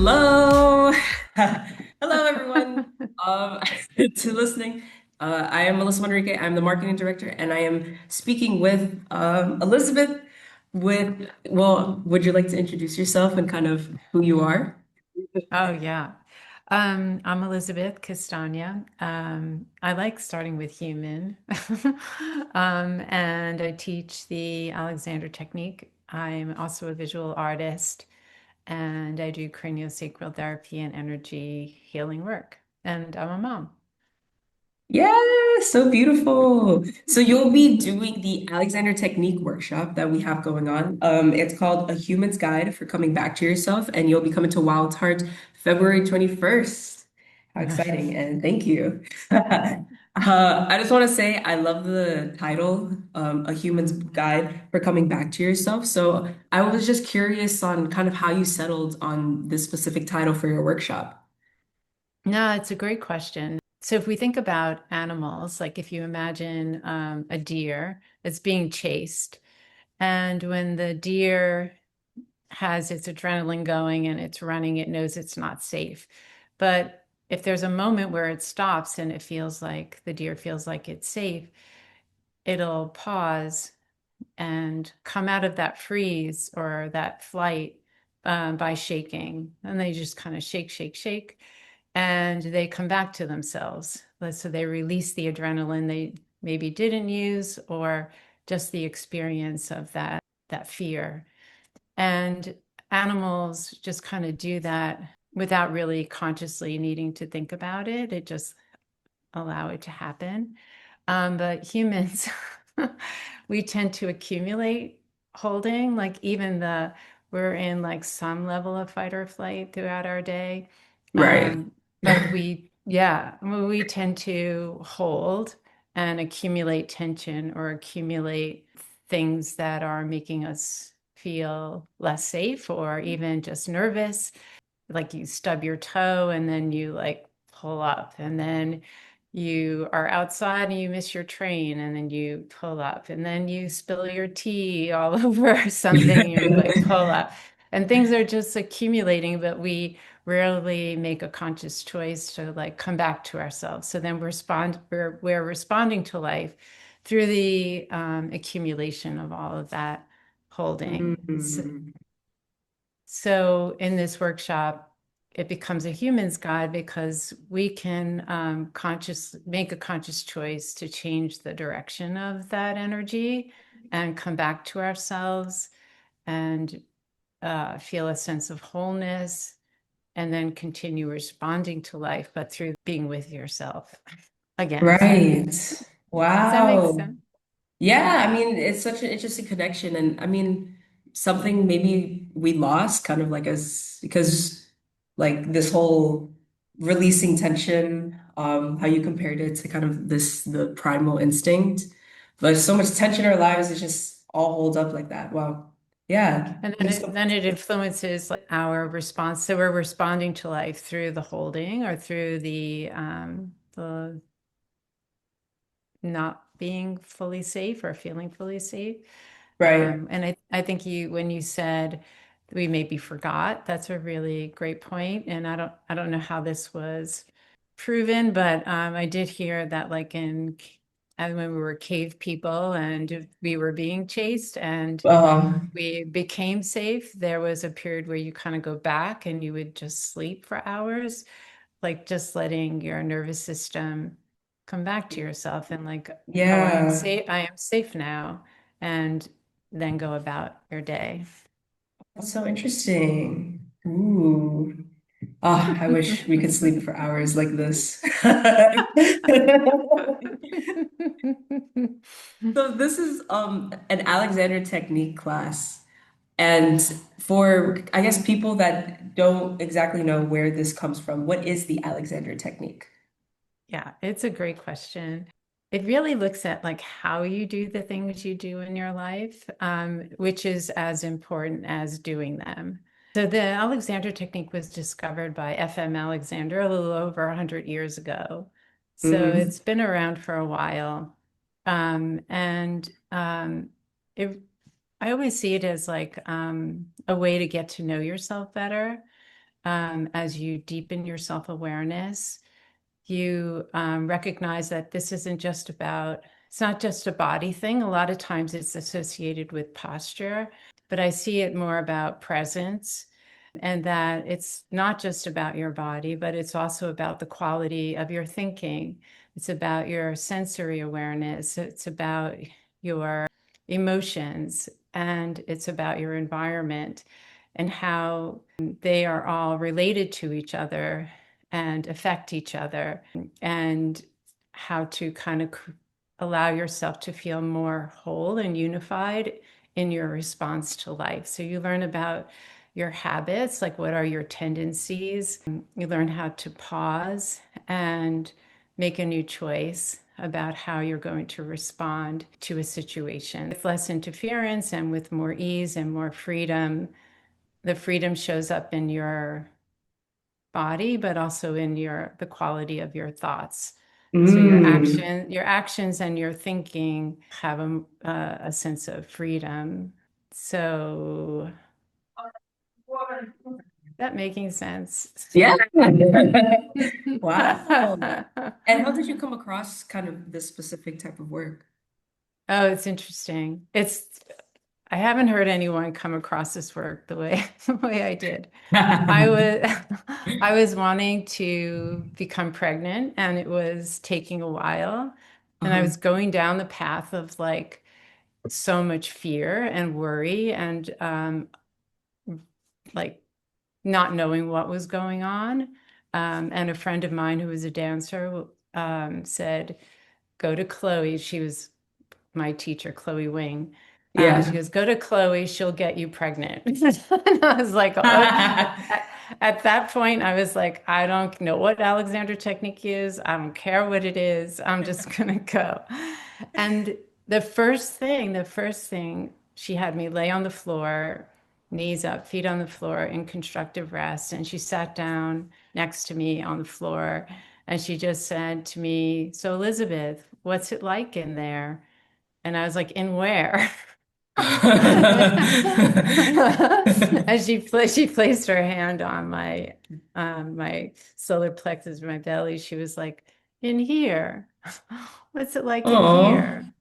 Hello. Hello, everyone. Um, to listening. I am Melissa Manrique. I'm the marketing director, and I am speaking with Elizabeth. Would you like to introduce yourself and kind of who you are? Oh, yeah. I'm Elizabeth Castagna. I like starting with human. And I teach the Alexander technique. I'm also a visual artist and I do craniosacral therapy and energy healing work. And I'm a mom. Yeah, so beautiful. So you'll be doing the Alexander Technique workshop that we have going on. It's called A Human's Guide for Coming Back to Yourself, and you'll be coming to Wild Heart February 21st. How exciting, and thank you. I just want to say I love the title, A Human's Guide for Coming Back to Yourself. So I was just curious on kind of how you settled on this specific title for your workshop. No, it's a great question. So if we think about animals, like if you imagine a deer that's being chased, and when the deer has its adrenaline going and it's running, it knows it's not safe. But if there's a moment where it stops and it feels like the deer feels like it's safe, it'll pause and come out of that freeze or that flight by shaking. And they just kind of shake, shake, shake, and they come back to themselves. So they release the adrenaline they maybe didn't use, or just the experience of that fear. And animals just kind of do that without really consciously needing to think about it. It just allow it to happen. But humans, we tend to accumulate holding, like we're in like some level of fight or flight throughout our day. Right. But yeah, we tend to hold and accumulate tension or accumulate things that are making us feel less safe or even just nervous. Like you stub your toe and then you like pull up, and then you are outside and you miss your train and then you pull up, and then you spill your tea all over something, you like pull up, and things are just accumulating, but we rarely make a conscious choice to like come back to ourselves. So then we're responding to life through the accumulation of all of that holding. Mm. So in this workshop, it becomes a human's guide because we can make a conscious choice to change the direction of that energy and come back to ourselves and feel a sense of wholeness, and then continue responding to life, but through being with yourself again. Right. Does that make Wow. sense? Yeah, I mean, it's such an interesting connection. And I mean, something maybe we lost kind of like as because like this whole releasing tension, how you compared it to kind of the primal instinct. But so much tension in our lives, it just all holds up like that. Wow. Yeah. And then Makes it influences like our response. So we're responding to life through the holding or through the not being fully safe or feeling fully safe. right. And I think when you said we maybe forgot, that's a really great point. And I don't know how this was proven, but I did hear that like when we were cave people and we were being chased and Um, we became safe, there was a period where you kind of go back and you would just sleep for hours, like just letting your nervous system come back to yourself and like, oh, yeah. I am safe now, and then go about your day. That's so interesting. Ooh. Ah, I wish we could sleep for hours like this. So this is an Alexander technique class. And for I guess people that don't exactly know where this comes from, what is the Alexander technique? Yeah, it's a great question. It really looks at like how you do the things you do in your life, which is as important as doing them. So the Alexander technique was discovered by F.M. Alexander a little over 100 years ago. So Hmm. it's been around for a while. And I always see it as like a way to get to know yourself better. as you deepen your self-awareness, you recognize that this isn't just about, it's not just a body thing. A lot of times it's associated with posture, but I see it more about presence, and that it's not just about your body, but it's also about the quality of your thinking. It's about your sensory awareness. It's about your emotions, and it's about your environment and how they are all related to each other and affect each other, and how to kind of allow yourself to feel more whole and unified in your response to life. So you learn about your habits, like what are your tendencies. You learn how to pause and make a new choice about how you're going to respond to a situation with less interference and with more ease and more freedom. The freedom shows up in your body, but also in the quality of your thoughts. So Mm. your actions and your thinking have a sense of freedom. So that making sense? Yeah. Wow. And how did you come across kind of this specific type of work? Oh, it's interesting. I haven't heard anyone come across this work the way I did. I was I was wanting to become pregnant, and it was taking a while. And I Uh-huh. was going down the path of like so much fear and worry, and like not knowing what was going on. And a friend of mine who was a dancer said, go to Chloe. She was my teacher, Chloe Wing. She Yeah. goes, go to Chloe, she'll get you pregnant. And I was like, oh, at that point, I was like, I don't know what Alexander technique is. I don't care what it is. I'm just gonna go. And the first thing, she had me lay on the floor, knees up, feet on the floor in constructive rest. And she sat down next to me on the floor, and she just said to me, so Elizabeth, what's it like in there? And I was like, in where? And she placed her hand on my solar plexus, my belly. She was like, in here. What's it like in Oh. here?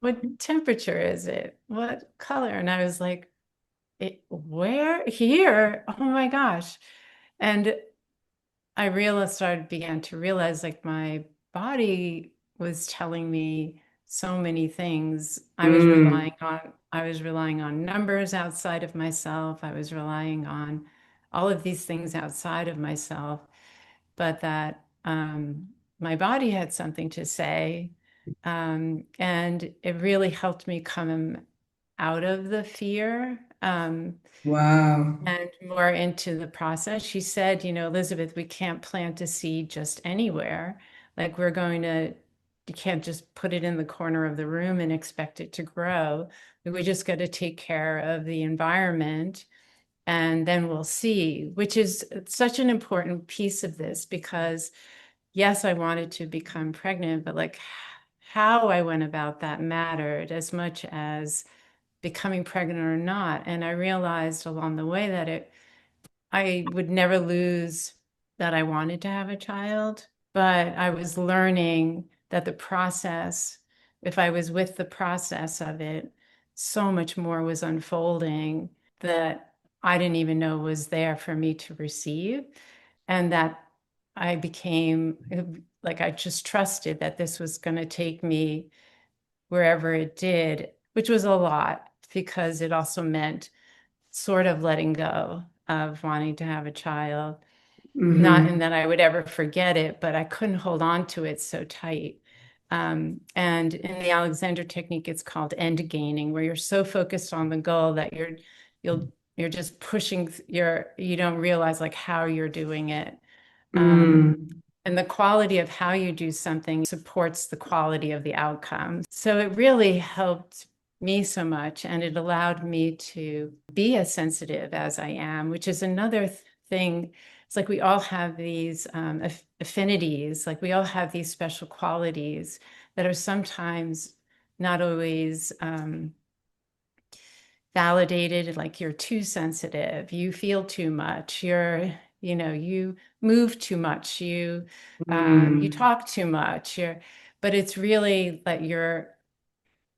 What temperature is it? What color? And I was like, where? Here? Oh my gosh. And began to realize like my body was telling me so many things. Mm. I was relying on numbers outside of myself. I was relying on all of these things outside of myself, but that my body had something to say. And it really helped me come out of the fear. Wow. And more into the process. She said, Elizabeth, we can't plant a seed just anywhere. Like you can't just put it in the corner of the room and expect it to grow. We just got to take care of the environment, and then we'll see, which is such an important piece of this because, yes, I wanted to become pregnant, but like how I went about that mattered as much as becoming pregnant or not. And I realized along the way that I would never lose that I wanted to have a child, but I was learning that the process, if I was with the process of it, so much more was unfolding that I didn't even know was there for me to receive. And that I became like, I just trusted that this was going to take me wherever it did, which was a lot because it also meant sort of letting go of wanting to have a child. Not in Mm-hmm. that I would ever forget it, but I couldn't hold on to it so tight. And in the Alexander technique, it's called end gaining, where you're so focused on the goal that you're just pushing you don't realize like how you're doing it. Um, Mm. and the quality of how you do something supports the quality of the outcome. So it really helped me so much, and it allowed me to be as sensitive as I am, which is another thing. It's like we all have these affinities, like we all have these special qualities that are sometimes not always validated, like you're too sensitive, you feel too much, you move too much, you Mm, talk too much, but it's really that you're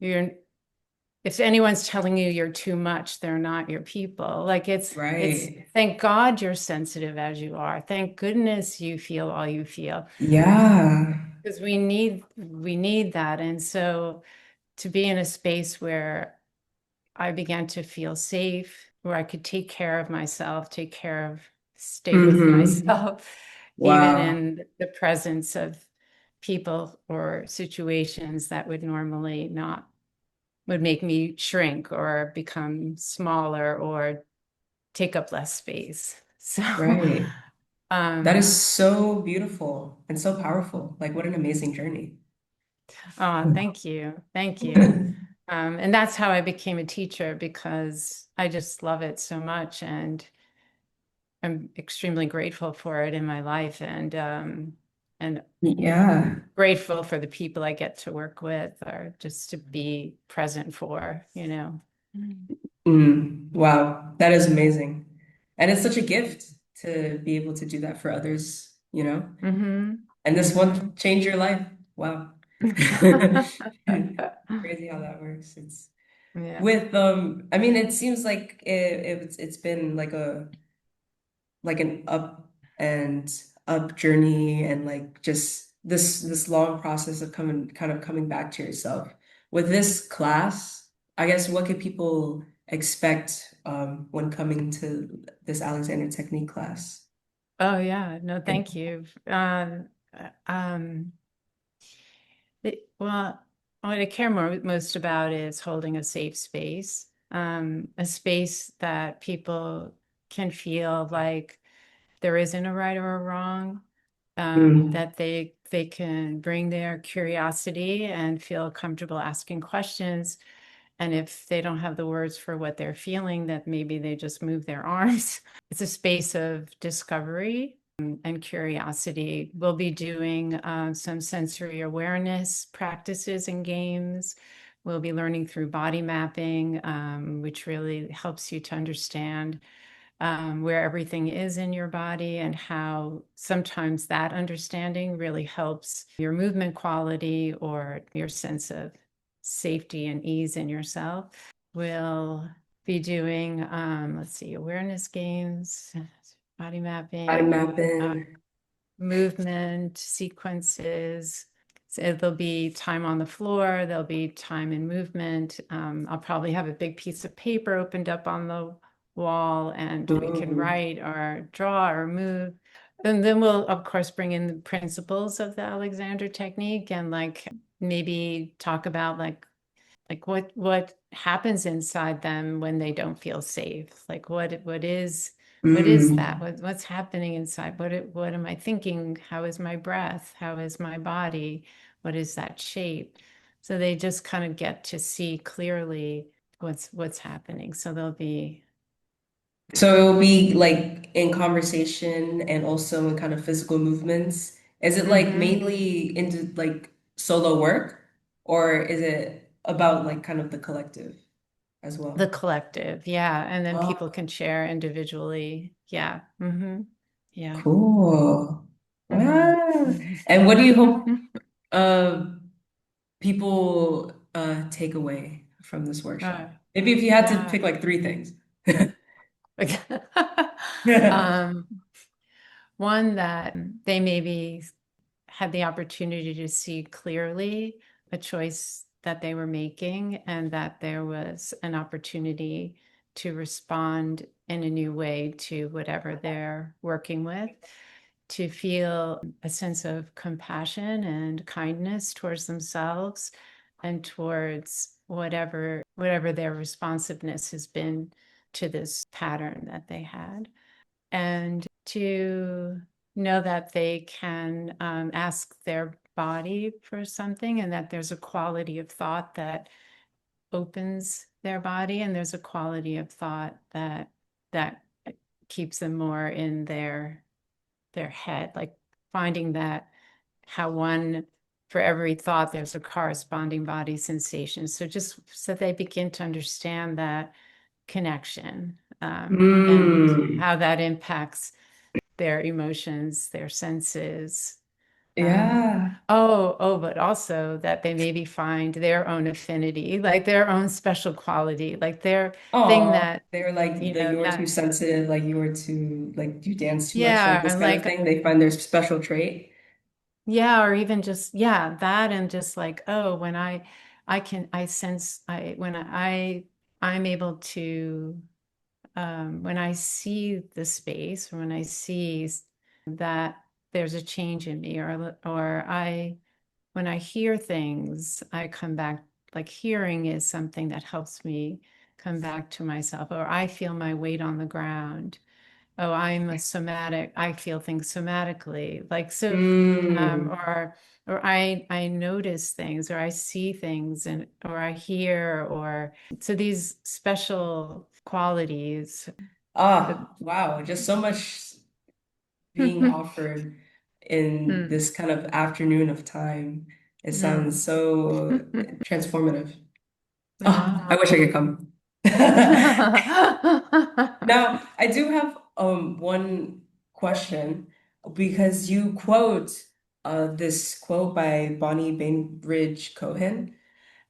if anyone's telling you you're too much, they're not your people. Like it's right. thank God you're sensitive as you are. Thank goodness you feel all you feel Yeah. because we need that. And so to be in a space where I began to feel safe, where I could take care of myself, stay with Hmm. myself, even Wow. in the presence of people or situations that would make me shrink or become smaller or take up less space. So, Right. That is um, so beautiful and so powerful. Like, what an amazing journey. oh, thank you. Thank you. And that's how I became a teacher because I just love it so much. And I'm extremely grateful for it in my life and Yeah. grateful for the people I get to work with or just to be present for. Mm. Wow. That is amazing. And it's such a gift to be able to do that for others, you know? Mm-hmm. And this Mm-hmm. one changed your life. Wow. Crazy how that works. It's Yeah. with I mean it seems like it's been like an up and up journey and like just this long process of coming back to yourself. With this class, I guess what could people expect when coming to this Alexander Technique class? Oh yeah, no, thank you. Um, well, what I care most about is holding a safe space, a space that people can feel like there isn't a right or a wrong, Mm, that they can bring their curiosity and feel comfortable asking questions. And if they don't have the words for what they're feeling, that maybe they just move their arms. It's a space of discovery and curiosity. We'll be doing some sensory awareness practices and games. We'll be learning through body mapping, which really helps you to understand where everything is in your body and how sometimes that understanding really helps your movement quality or your sense of safety and ease in yourself. We'll be doing, let's see, awareness games, body body mapping, mapping. movement sequences. So there'll be time on the floor, there'll be time in movement. I'll probably have a big piece of paper opened up on the wall and we can Mm, write or draw or move. And then we'll, of course, bring in the principles of the Alexander technique and like maybe talk about like what happens inside them when they don't feel safe, like what is that, mm. what's happening inside, what am I thinking, how is my breath, how is my body, what is that shape, so they just kind of get to see clearly what's happening, so they'll be So it will be like in conversation and also in kind of physical movements. Is it like mm-hmm. mainly into like solo work, or is it about like kind of the collective as The well? collective, yeah, and then people Oh, can share individually, yeah, mm-hmm. Yeah. cool. Ah. Mm-hmm. And what do you hope uh people take away from this Uh, workshop? Maybe if you had to yeah. pick like three things. um, One that they maybe had the opportunity to see clearly a choice that they were making and that there was an opportunity to respond in a new way to whatever they're working with, to feel a sense of compassion and kindness towards themselves and towards whatever their responsiveness has been to this pattern that they had, and to know that they can ask their body for something and that there's a quality of thought that opens their body and there's a quality of thought that keeps them more in their head, like finding that how one for every thought there's a corresponding body sensation, so just so they begin to understand that connection, and Mm. how that impacts their emotions, their senses. Um, Yeah. but also that they maybe find their own affinity, like their own special quality, like their thing Oh, that, they're like the you're too that, sensitive, like you're too like you dance too much, like yeah, this and kind of like, thing. They find their special trait. yeah, or even just, yeah, that, and just like, oh, when I sense, I'm able to, when I see the space, or when I see that there's a change in me, when I hear things, I come back, like hearing is something that helps me come back to myself, or I feel my weight on the ground. Oh, I'm a somatic, I feel things somatically. Like so, Mm. or I notice things, or I see things, and or I hear, or so these special qualities. But Ah, wow, just so much being offered in Mm, this kind of afternoon of time. It sounds mm. so transformative. Oh, I Ah. wish I could come. Now, I do have one question because you quote this quote by Bonnie Bainbridge Cohen,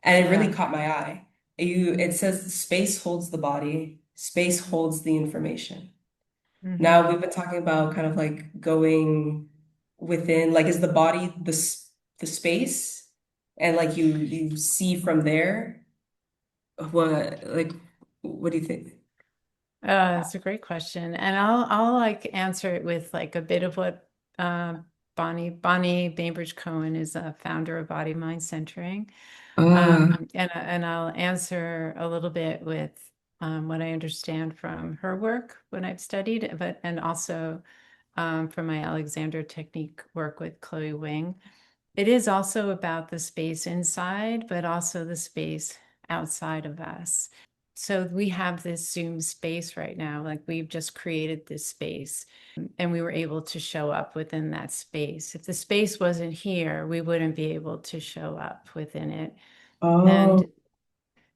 and it really Yeah. caught my eye. It says space holds the body, space holds the information. Now Hmm. we've been talking about kind of like going within, like is the body the space, and like you see from there what do you think? It's a great question, and I'll like answer it with like a bit of what Bonnie Bainbridge Cohen is a founder of Body Mind Centering, Uh, and I'll answer a little bit with what I understand from her work when I've studied, but and also from my Alexander technique work with Chloe Wing. It is also about the space inside, but also the space outside of us. So we have this Zoom space right now, like we've just created this space and we were able to show up within that space. If the space wasn't here, we wouldn't be able to show up within it. And oh,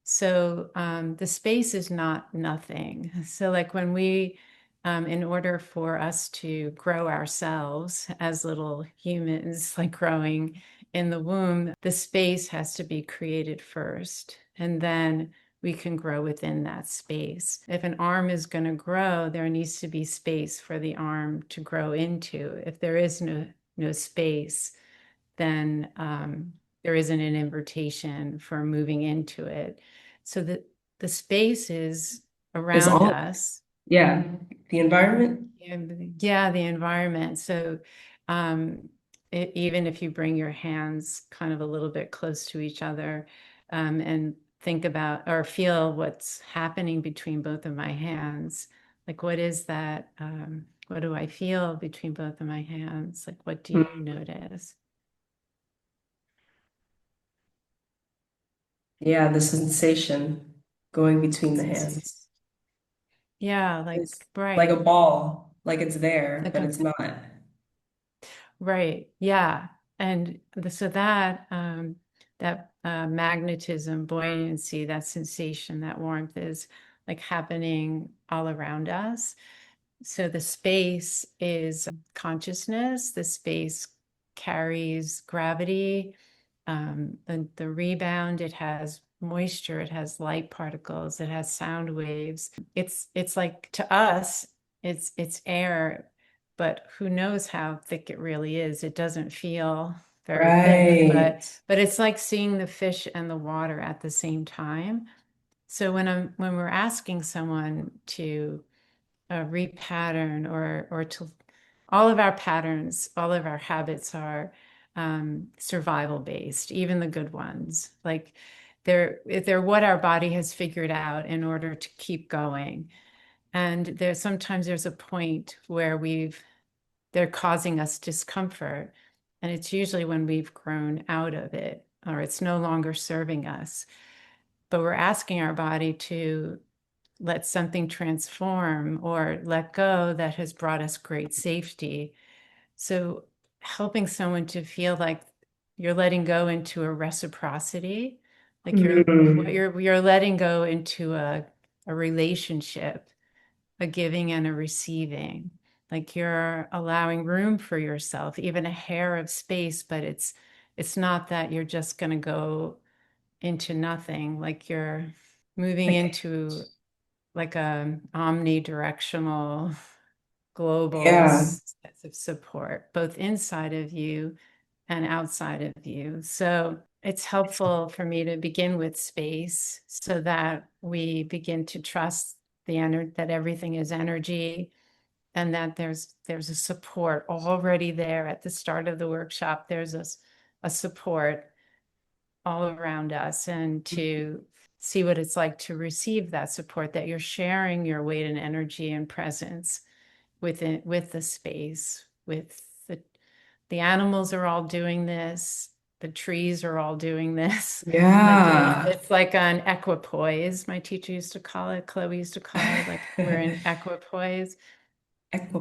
so the space is not nothing. So, like when in order for us to grow ourselves as little humans, like growing in the womb, the space has to be created first. And then we can grow within that space. If an arm is going to grow, there needs to be space for the arm to grow into. If there is no space, then there isn't an invitation for moving into it. So the space is it's around all us. yeah, the environment. Yeah, the environment. So even if you bring your hands kind of a little bit close to each other and think about or feel what's happening between both of my hands, like what is that? What do I feel between both of my hands? Like what do you Mm. notice? Yeah, the sensation going between the It's hands. Yeah, It's like like a right. ball, like it's there, Like but a it's not. right. Yeah. And so that magnetism, buoyancy, that sensation, that warmth is like happening all around us. So the space is consciousness, the space carries gravity, the rebound, it has moisture, it has light particles, it has sound waves. It's like to us, it's air, but who knows how thick it really is. It doesn't feel very thick, Right. but it's like seeing the fish and the water at the same time. So when we're asking someone to repattern or to all of our patterns, all of our habits are survival based, even the good ones. Like they're what our body has figured out in order to keep going. And there's a point where they're causing us discomfort. And it's usually when we've grown out of it or it's no longer serving us. But we're asking our body to let something transform or let go that has brought us great safety. So helping someone to feel like you're letting go into a reciprocity, like Mm. you're letting go into a relationship, a giving and a receiving. like you're allowing room for yourself, even a hair of space, but it's not that you're just going to go into nothing, like you're moving Like, into like a omnidirectional global yeah. sense of support, both inside of you and outside of you. So it's helpful for me to begin with space so that we begin to trust that everything is energy, and that there's a support already there at the start of the workshop. There's a support all around us, and to see what it's like to receive that support, that you're sharing your weight and energy and presence with the space, with the animals are all doing this, the trees are all doing this. Like Yeah. it's like an equipoise, my teacher used to call it, Chloe used to call it, like we're in equipoise.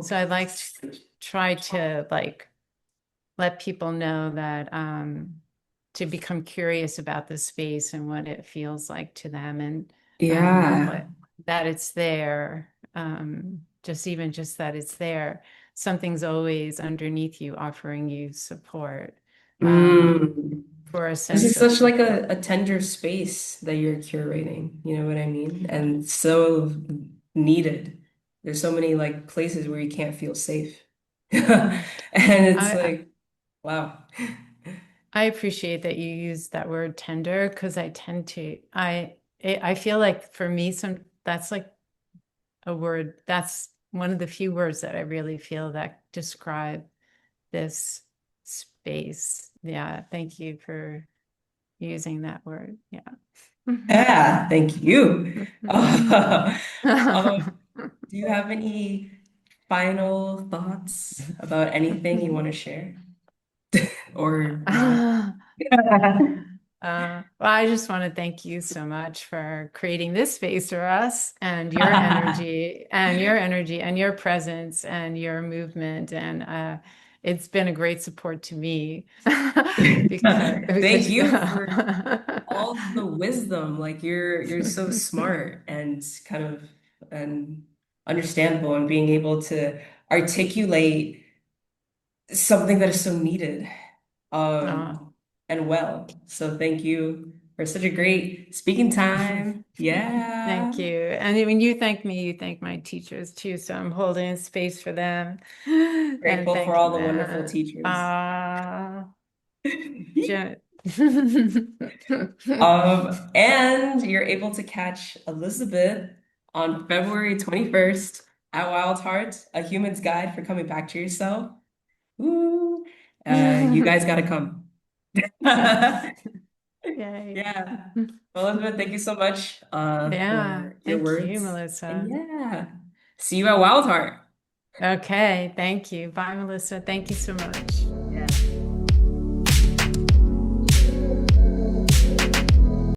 So I like Equipoise. to try to like let people know that to become curious about the space and what it feels like to them, and Yeah. what that it's there. Just even just that it's there. Something's always underneath you, offering you support, um, Mm. for a This sense is of such like support. a tender space that you're curating, you know what I mean? And so needed. There's so many like places where you can't feel safe. And it's I like, wow. I appreciate that you use that word tender, because I tend to I feel like for me some that's like a word, that's one of the few words that I really feel that describe this space. Yeah, thank you for using that word. Yeah. Yeah, thank you. Do you have any final thoughts about anything you want to share or not? Well, I just want to thank you so much for creating this space for us, and your energy and your energy and your presence and your movement. And it's been a great support to me Thank because you for all the wisdom. Like you're so smart and kind of and understandable and being able to articulate something that is so needed uh, and well. So thank you for such a great speaking time. thank Yeah. you. And when you thank me, you thank my teachers too. So I'm holding space for them and Grateful for thanking all the wonderful them. teachers. Jen- And you're able to catch Elizabeth on February 21st at Wild Heart, A Human's Guide for Coming Back to Yourself. Woo! You guys gotta come. Yay. Yeah. Well, Elizabeth, thank you so much Yeah, for your thank you, words. And Melissa. yeah, see you at Wild Heart. Okay, thank you. Bye, Melissa. Thank you so much.